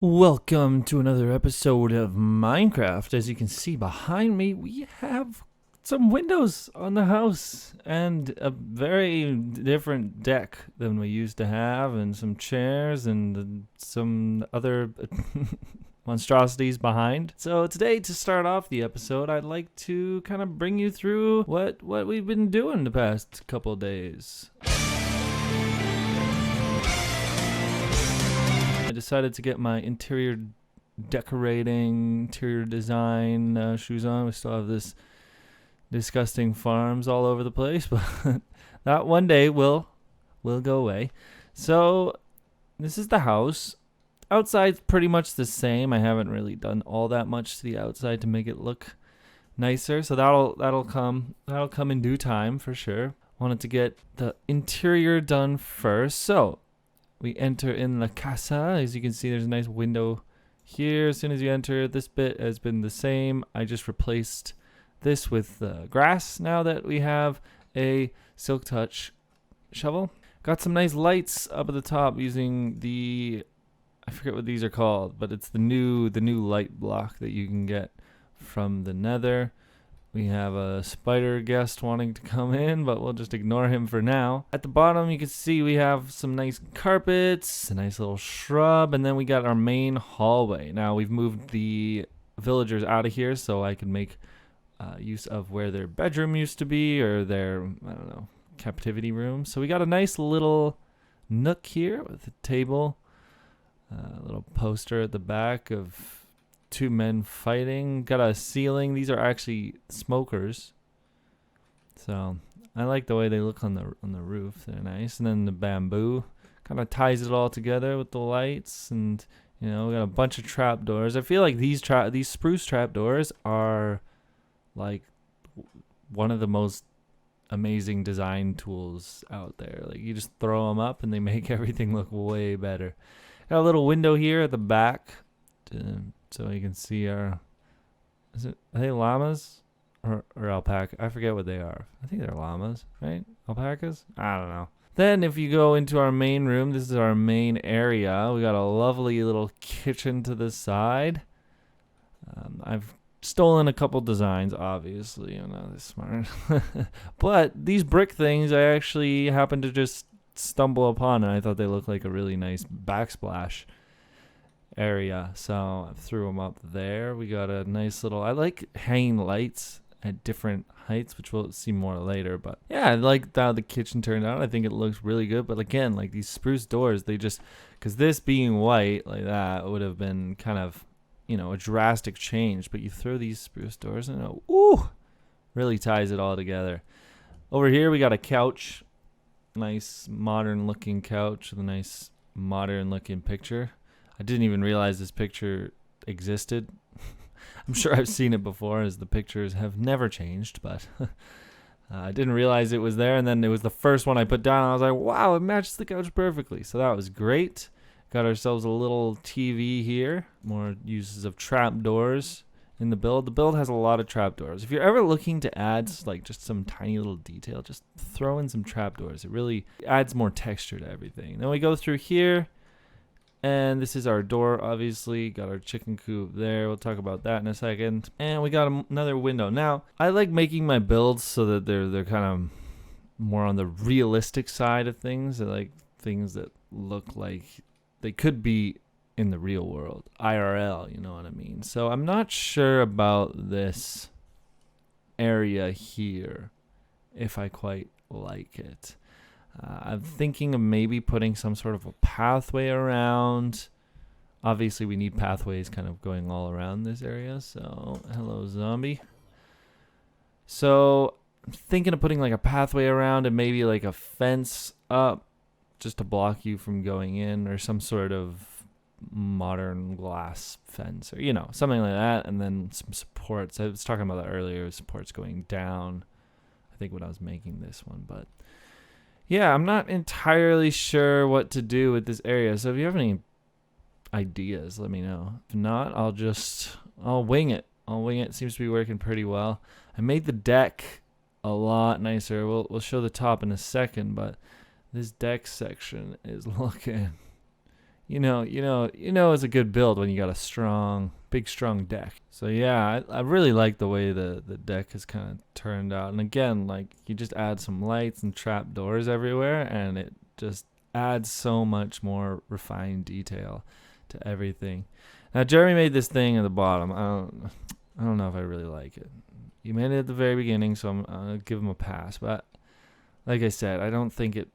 Welcome to another episode of Minecraft. As you can see behind me, we have some windows on the house and a very different deck than we used to have, and some chairs and some other monstrosities behind. So today, to start off the episode, I'd like to kind of bring you through what we've been doing the past couple days. I decided to get my interior decorating, interior design shoes on. We still have this disgusting farms all over the place, but that one day will go away. So this is the house. Outside's pretty much the same. I haven't really done all that much to the outside to make it look nicer. So that'll come in due time for sure. Wanted to get the interior done first. So we enter in La Casa. As you can see, there's a nice window here. As soon as you enter, this bit has been the same. I just replaced this with grass now that we have a Silk Touch shovel. Got some nice lights up at the top using I forget what these are called, but it's the new light block that you can get from the Nether. We have a spider guest wanting to come in, but we'll just ignore him for now. At the bottom, you can see we have some nice carpets, a nice little shrub, and then we got our main hallway. Now, we've moved the villagers out of here so I can make use of where their bedroom used to be, or their, I don't know, captivity room. So we got a nice little nook here with a table, a little poster at the back of two men fighting. Got a ceiling. These are actually smokers. So I like the way they look on the roof. They're nice. And then the bamboo kind of ties it all together with the lights. And we got a bunch of trapdoors. I feel like these spruce trapdoors are like one of the most amazing design tools out there. Like, you just throw them up and they make everything look way better. Got a little window here at the back so you can see are they llamas or alpaca? I forget what they are. I think they're llamas, right? Alpacas? I don't know. Then if you go into our main room, this is our main area. We got a lovely little kitchen to the side. I've stolen a couple designs, obviously. I'm not this smart. But these brick things I actually happened to just stumble upon, and I thought they looked like a really nice backsplash area, so I threw them up there. We got a nice little, I like hanging lights at different heights, which we'll see more later, but yeah, I like how the kitchen turned out. I think it looks really good, but again, like these spruce doors, they just, because this being white like that would have been kind of, a drastic change, but you throw these spruce doors and really ties it all together. Over here we got a couch, nice modern looking couch with a nice modern looking picture. I didn't even realize this picture existed. I'm sure I've seen it before, as the pictures have never changed, but I didn't realize it was there, and then it was the first one I put down, and I was like, wow, it matches the couch perfectly. So that was great. Got ourselves a little TV here. More uses of trapdoors in the build. The build has a lot of trapdoors. If you're ever looking to add like just some tiny little detail, just throw in some trapdoors. It really adds more texture to everything. Then we go through here. And this is our door, obviously. Got our chicken coop there. We'll talk about that in a second. And we got another window. Now, I like making my builds so that they're kind of more on the realistic side of things. I like things that look like they could be in the real world, IRL, you know what I mean? So I'm not sure about this area here, if I quite like it. I'm thinking of maybe putting some sort of a pathway around. Obviously, we need pathways kind of going all around this area. So, hello, zombie. So, I'm thinking of putting like a pathway around and maybe like a fence up just to block you from going in, or some sort of modern glass fence, or, something like that. And then some supports. I was talking about that earlier, supports going down, I think, when I was making this one. But yeah, I'm not entirely sure what to do with this area. So if you have any ideas, let me know. If not, I'll wing it. It seems to be working pretty well. I made the deck a lot nicer. We'll show the top in a second, but this deck section is looking it's a good build when you got a big strong deck. So yeah, I really like the way the deck has kind of turned out. And again, like you just add some lights and trap doors everywhere, and it just adds so much more refined detail to everything. Now Jeremy made this thing at the bottom. I don't know if I really like it. He made it at the very beginning, so I'm gonna give him a pass. But like I said, I don't think it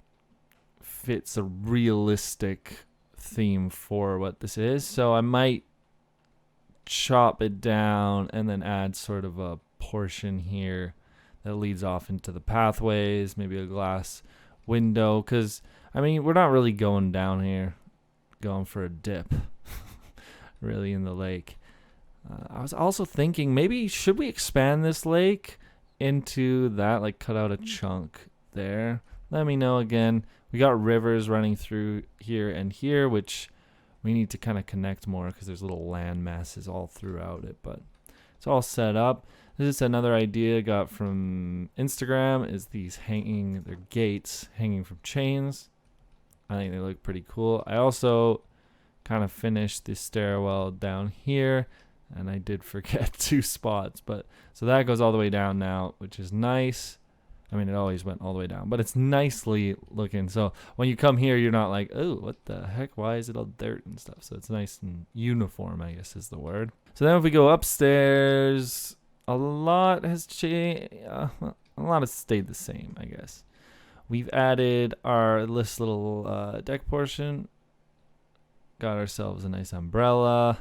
fits a realistic theme for what this is. So I might chop it down and then add sort of a portion here that leads off into the pathways, maybe a glass window. Because, I mean, we're not really going down here, going for a dip, really, in the lake. I was also thinking, maybe should we expand this lake into that, like cut out a chunk there? Let me know again. We got rivers running through here and here, which we need to kind of connect more because there's little land masses all throughout it, but it's all set up. This is another idea I got from Instagram, is these their gates hanging from chains. I think they look pretty cool. I also kind of finished the stairwell down here, and I did forget 2 spots, but so that goes all the way down now, which is nice. I mean, it always went all the way down, but it's nicely looking. So when you come here, you're not like, oh, what the heck? Why is it all dirt and stuff? So it's nice and uniform, I guess is the word. So then if we go upstairs, a lot has changed. A lot has stayed the same, I guess. We've added this little deck portion. Got ourselves a nice umbrella.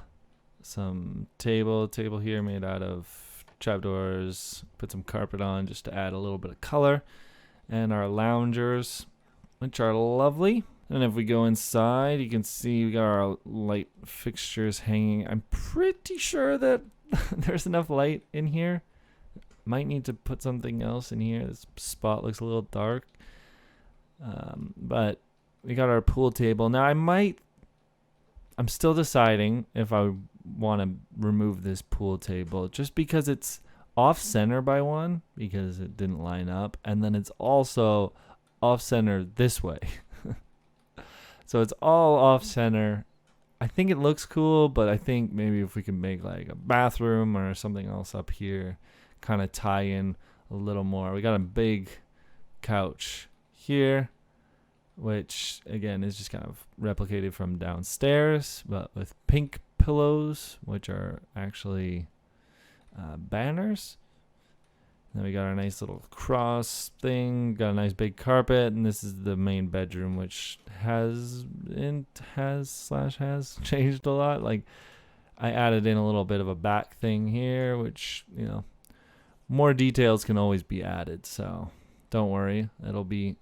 Some table here made out of trapdoors. Put some carpet on just to add a little bit of color. And our loungers, which are lovely. And if we go inside, you can see we got our light fixtures hanging. I'm pretty sure that there's enough light in here. Might need to put something else in here. This spot looks a little dark. But we got our pool table. Now I'm still deciding if I want to remove this pool table, just because it's off center by one, because it didn't line up, and then it's also off center this way. So it's all off center. I think it looks cool, but I think maybe if we can make like a bathroom or something else up here, kind of tie in a little more. We got a big couch here, which again is just kind of replicated from downstairs, but with pink pillows, which are actually banners. Then we got our nice little cross thing, got a nice big carpet, and this is the main bedroom, which has changed a lot. Like, I added in a little bit of a back thing here, which, more details can always be added, so don't worry, it'll be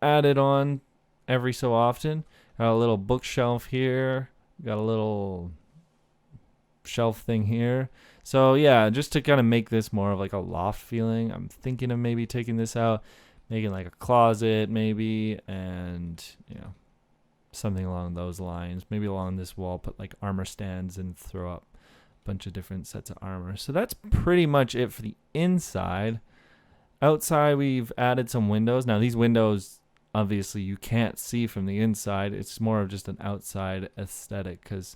added on every so often. Got a little bookshelf here, got a little shelf thing here. So yeah, just to kind of make this more of like a loft feeling, I'm thinking of maybe taking this out, making like a closet maybe, and something along those lines. Maybe along this wall, put like armor stands and throw up a bunch of different sets of armor. So that's pretty much it for the inside. Outside, we've added some windows. Now these windows, obviously you can't see from the inside. It's more of just an outside aesthetic, because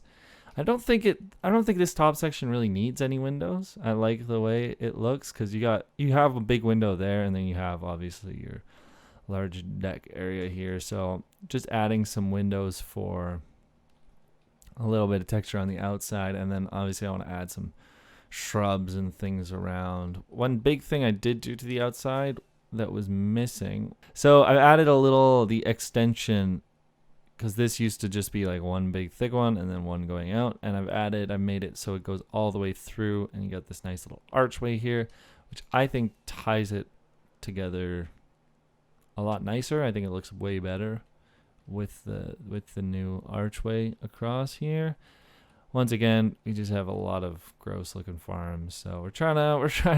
I don't think this top section really needs any windows. I like the way it looks, because you have a big window there, and then you have obviously your large deck area here. So just adding some windows for a little bit of texture on the outside, and then obviously I want to add some shrubs and things around. One big thing I did do to the outside that was missing, so I added the extension, because this used to just be like one big thick one and then one going out, and I made it so it goes all the way through, and you got this nice little archway here, which I think ties it together a lot nicer. I think it looks way better with the new archway across here. Once again, we just have a lot of gross looking farms, so we're trying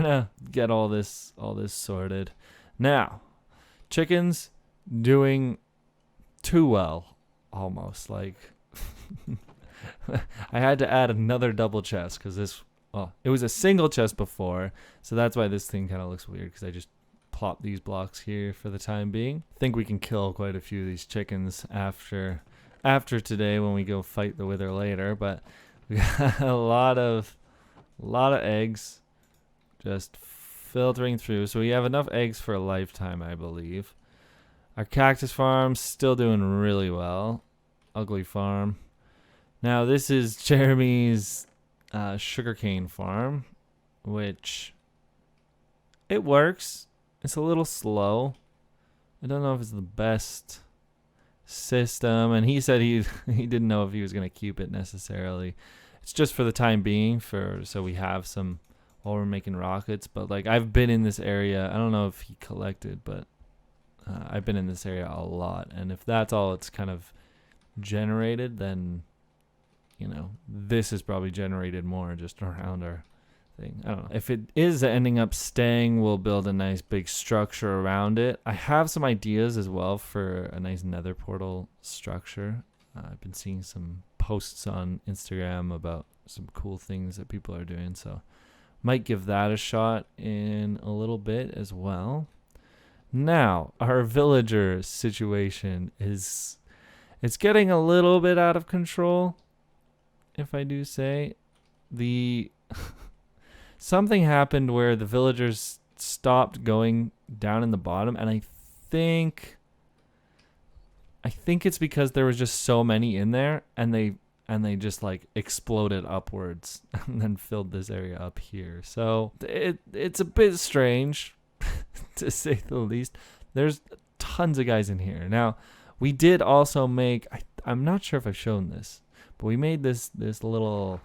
to get all this sorted. Now, chickens doing too well. Almost like I had to add another double chest, because it was a single chest before, so that's why this thing kind of looks weird, because I just plopped these blocks here for the time being. I think we can kill quite a few of these chickens after after today when we go fight the wither later, but we got a lot of eggs just filtering through. So we have enough eggs for a lifetime, I believe. Our cactus farm's still doing really well. Ugly farm. Now this is Jeremy's sugarcane farm, which it works. It's a little slow. I don't know if it's the best system, and he said he didn't know if he was going to keep it necessarily. It's just for the time being, so we have some while we're making rockets. But like, I've been in this area. I don't know if he collected, but I've been in this area a lot, and if that's all it's kind of generated, then this is probably generated more just around our thing. I don't know. If it is ending up staying, we'll build a nice big structure around it. I have some ideas as well for a nice nether portal structure. I've been seeing some posts on Instagram about some cool things that people are doing, so might give that a shot in a little bit as well. Now, our villager situation it's getting a little bit out of control, if I do say. Something happened where the villagers stopped going down in the bottom, and I think it's because there was just so many in there, and they just like exploded upwards and then filled this area up here. So it's a bit strange to say the least. There's tons of guys in here. Now, we did also make, I'm not sure if I've shown this, but we made this little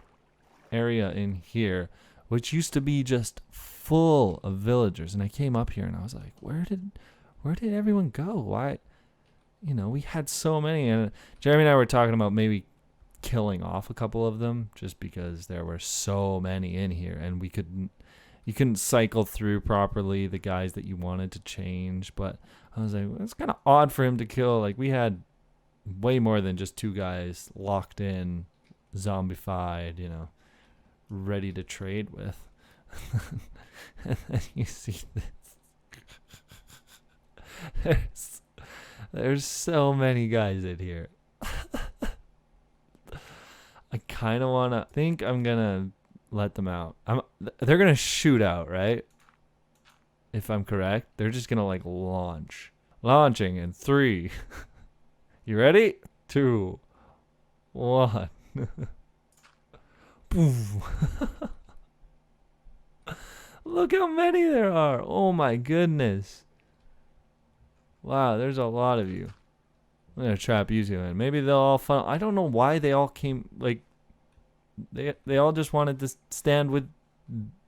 area in here, which used to be just full of villagers. And I came up here and I was like, where did everyone go? Why? We had so many. And Jeremy and I were talking about maybe killing off a couple of them just because there were so many in here, and you couldn't cycle through properly the guys that you wanted to change. But I was like, it's kind of odd for him to kill. Like, we had way more than just 2 guys locked in, zombified, ready to trade with. And then you see this. There's so many guys in here. I kind of think I'm gonna let them out. They're gonna shoot out, right? If I'm correct, they're just gonna like launching in 3. You ready? 2, 1. Boom. Look how many there are. Oh my goodness. Wow, there's a lot of you. I'm gonna trap you two in. Maybe they'll all funnel. I don't know why they all came. Like, they all just wanted to stand with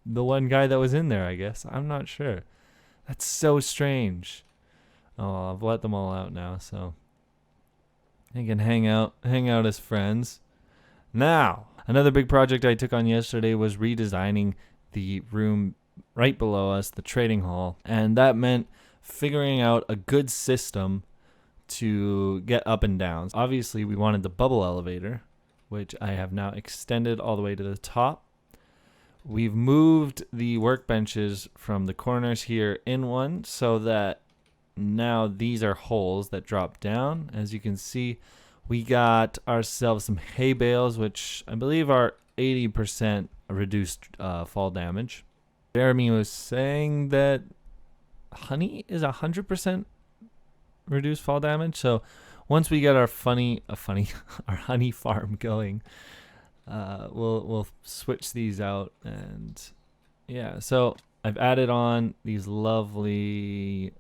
the one guy that was in there, I guess. I'm not sure. That's so strange. Oh, I've let them all out now, so they can hang out as friends. Now, another big project I took on yesterday was redesigning the room right below us, the trading hall, and that meant figuring out a good system to get up and down. Obviously, we wanted the bubble elevator, which I have now extended all the way to the top. We've moved the workbenches from the corners here in one so that now these are holes that drop down. As you can see, we got ourselves some hay bales, which I believe are 80% reduced fall damage. Jeremy was saying that honey is 100% reduced fall damage. So once we get our our honey farm going, we'll switch these out. And yeah, so I've added on these lovely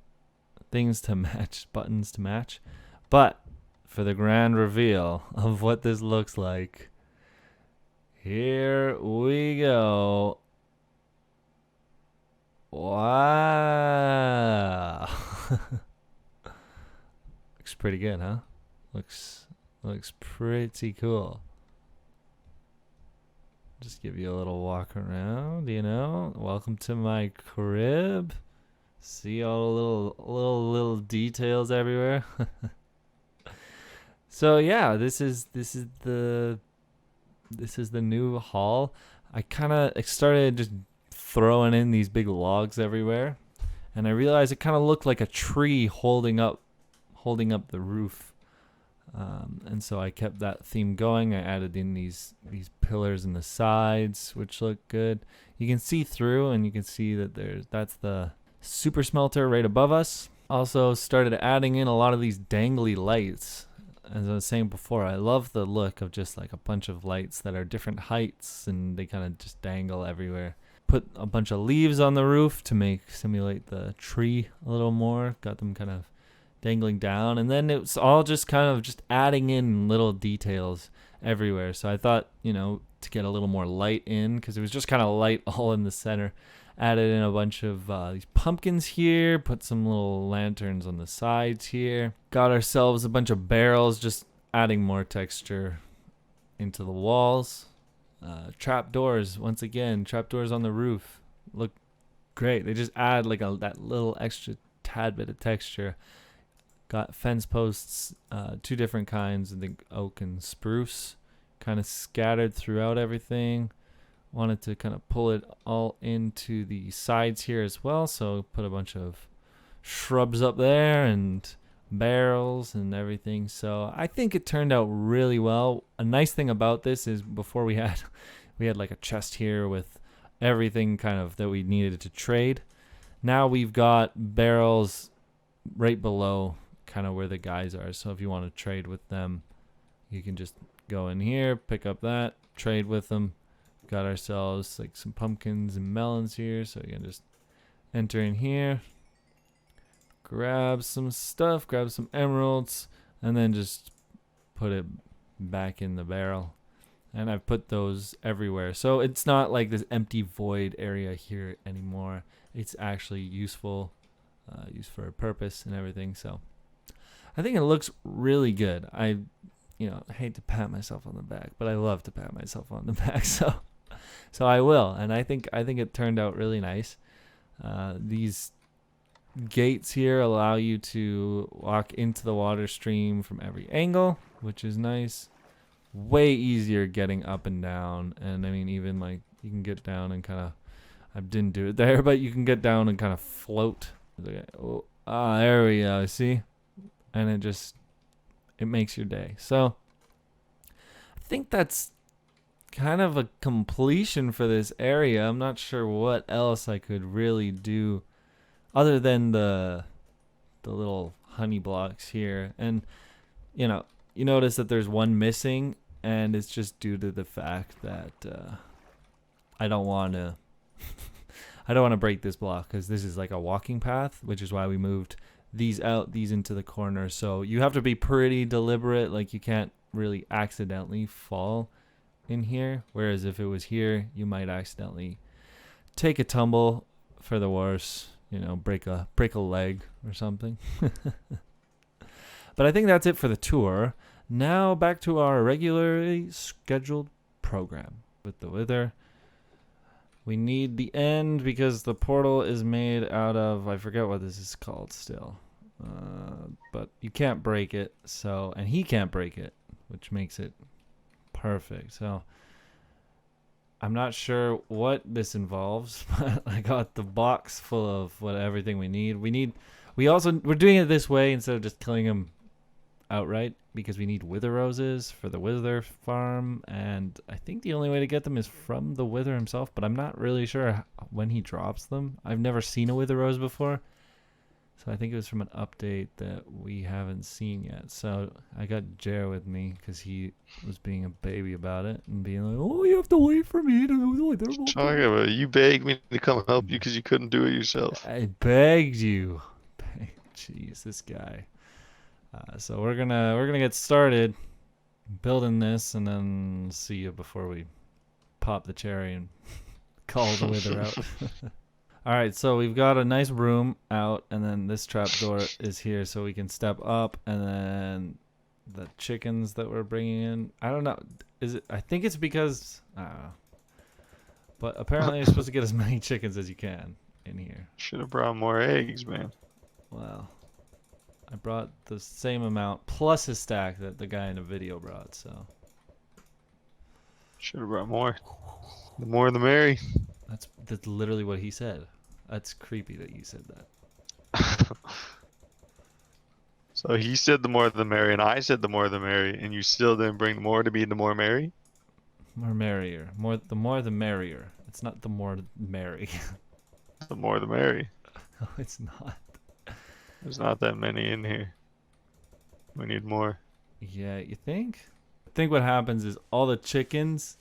things to match, buttons to match. But for the grand reveal of what this looks like, here we go. Wow. Looks pretty good, huh? Looks pretty cool. Just give you a little walk around, Welcome to my crib. See all the little details everywhere. So yeah, this is the new hall. I kind of started just throwing in these big logs everywhere, and I realized it kind of looked like a tree holding up the roof And so I kept that theme going. I added in these pillars in the sides, which look good. You can see through, and you can see that that's the super smelter right above us. Also started adding in a lot of these dangly lights. As I was saying before, I love the look of just like a bunch of lights that are different heights, and they kind of just dangle everywhere. Put a bunch of leaves on the roof to simulate the tree a little more. Got them kind of dangling down, and then it was all just kind of just adding in little details everywhere. So I thought, to get a little more light in, because it was just kind of light all in the center, added in a bunch of these pumpkins here, put some little lanterns on the sides here, got ourselves a bunch of barrels, just adding more texture into the walls. Trapdoors, once again, trapdoors on the roof look great. They just add like that little extra tad bit of texture. Got fence posts, 2 different kinds, I think oak and spruce, kind of scattered throughout everything. Wanted to kind of pull it all into the sides here as well, so put a bunch of shrubs up there and barrels and everything. So I think it turned out really well. A nice thing about this is before we had like a chest here with everything kind of that we needed to trade. Now we've got barrels right below kind of where the guys are. So if you want to trade with them, you can just go in here, pick up that, trade with them. Got ourselves like some pumpkins and melons here, so you can just enter in here, grab some stuff, grab some emeralds, and then just put it back in the barrel. And I've put those everywhere, so it's not like this empty void area here anymore. It's actually useful, used for a purpose and everything. So I think it looks really good. I hate to pat myself on the back, but I love to pat myself on the back. So I will, and I think it turned out really nice. These gates here allow you to walk into the water stream from every angle, which is nice. Way easier getting up and down, and I mean even like you can get down and kind of, I didn't do it there, but you can get down and kind of float. There we go. See, and it makes your day. So I think that's kind of a completion for this area. I'm not sure what else I could really do other than the little honey blocks here. And you notice that there's one missing, and it's just due to the fact that I don't want to break this block, because this is like a walking path, which is why we moved these into the corner. So you have to be pretty deliberate, like you can't really accidentally fall in here, whereas if it was here, you might accidentally take a tumble, for the worse, break a leg or something. But I think that's it for the tour. Now back to our regularly scheduled program with the wither. We need the end because the portal is made out of, I forget what this is called still, but you can't break it, and he can't break it, which makes it perfect. So I'm not sure what this involves, but I got the box full of everything we need. We're doing it this way instead of just killing them outright, because we need wither roses for the wither farm, and I think the only way to get them is from the wither himself, but I'm not really sure when he drops them. I've never seen a wither rose before, so I think it was from an update that we haven't seen yet. So I got Jer with me because he was being a baby about it and being like, "Oh, you have to wait for me to do the wither." Talking about, you begged me to come help you because you couldn't do it yourself. I begged you. Jeez, this guy. So we're gonna get started building this, and then see you before we pop the cherry and call the wither out. All right, so we've got a nice room out, and then this trapdoor is here, so we can step up, and then the chickens that we're bringing in. I don't know. I think it's because I don't know. But apparently, you're supposed to get as many chickens as you can in here. Should have brought more eggs, man. Well, I brought the same amount plus a stack that the guy in the video brought, so. Should have brought more. The more the merry. That's literally what he said. That's creepy that you said that. So he said the more the merry, and I said the more the merry, and you still didn't bring the more to be the more merry? More merrier. The more the merrier. It's not the more merry. The more the merry. No, it's not. There's not that many in here. We need more. Yeah, you think? I think what happens is all the chickens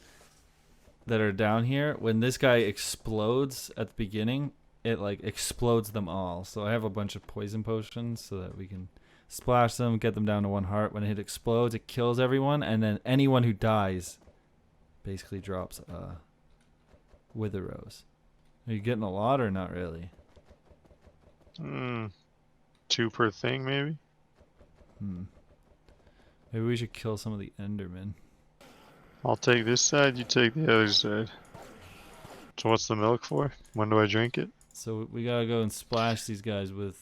that are down here, when this guy explodes at the beginning, it like explodes them all. So I have a bunch of poison potions so that we can splash them, get them down to 1 heart. When it explodes, it kills everyone, and then anyone who dies basically drops Wither Rose. Are you getting a lot or not really? 2 per thing, maybe? Maybe we should kill some of the Endermen. I'll take this side, you take the other side. So what's the milk for? When do I drink it? So we gotta go and splash these guys with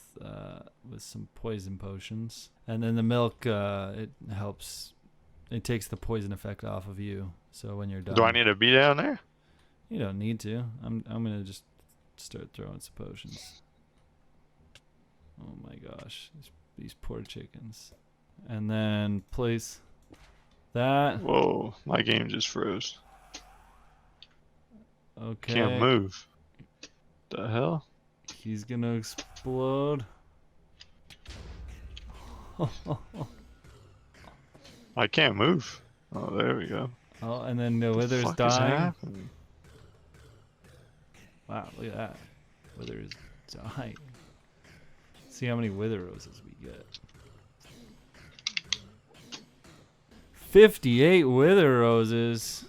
some poison potions, and then the milk it helps. It takes the poison effect off of you. So when you're done, Do I need to be down there? You don't need to. I'm gonna just start throwing some potions. Oh my gosh, these poor chickens. And then place that. Whoa, my game just froze. Okay. Can't move. The hell? He's gonna explode. I can't move. Oh, there we go. Oh, and then the Wither's What the fuck is dying. happening? Wow, look at that. Wither is dying. See how many Wither Roses we get. 58 Wither Roses.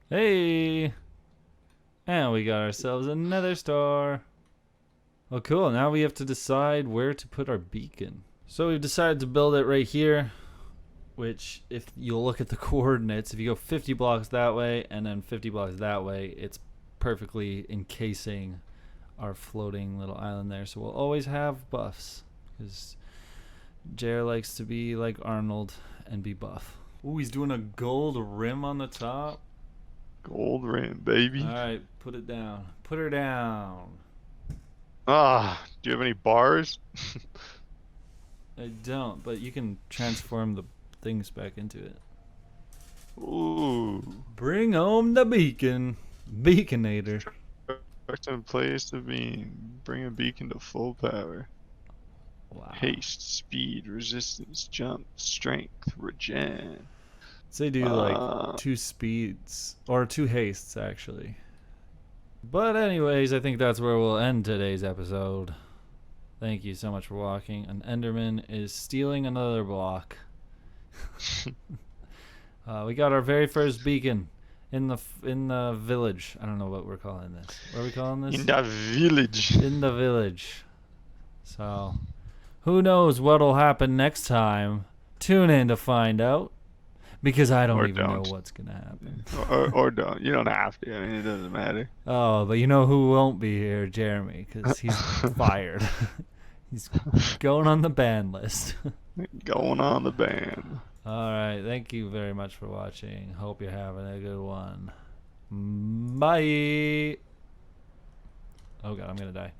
Hey! And we got ourselves another star. Well, cool. Now we have to decide where to put our beacon. So we've decided to build it right here. Which, if you look at the coordinates, if you go 50 blocks that way and then 50 blocks that way, it's perfectly encasing our floating little island there. So we'll always have buffs. Because Jer likes to be like Arnold and be buff. Ooh, he's doing a gold rim on the top. Gold rim, baby. Alright, put it down. Put her down. Ah, do you have any bars? I don't, but you can transform the things back into it. Ooh. Bring home the beacon. Beaconator. Select place to be. Bring a beacon to full power. Wow. Haste, speed, resistance, jump, strength, regen. So they do like 2 speeds, or 2 hastes actually. But anyways, I think that's where we'll end today's episode. Thank you so much for watching. An Enderman is stealing another block. We got our very first beacon in the village. I don't know what we're calling this. What are we calling this? In the village. In the village. So, who knows what'll happen next time? Tune in to find out. Because I don't Or even don't. know what's going to happen. Or don't. You don't have to. I mean, it doesn't matter. Oh, but you know who won't be here? Jeremy, because he's fired. He's going on the ban list. Going on the band. Alright, thank you very much for watching. Hope you're having a good one. Bye! Oh god, I'm gonna die.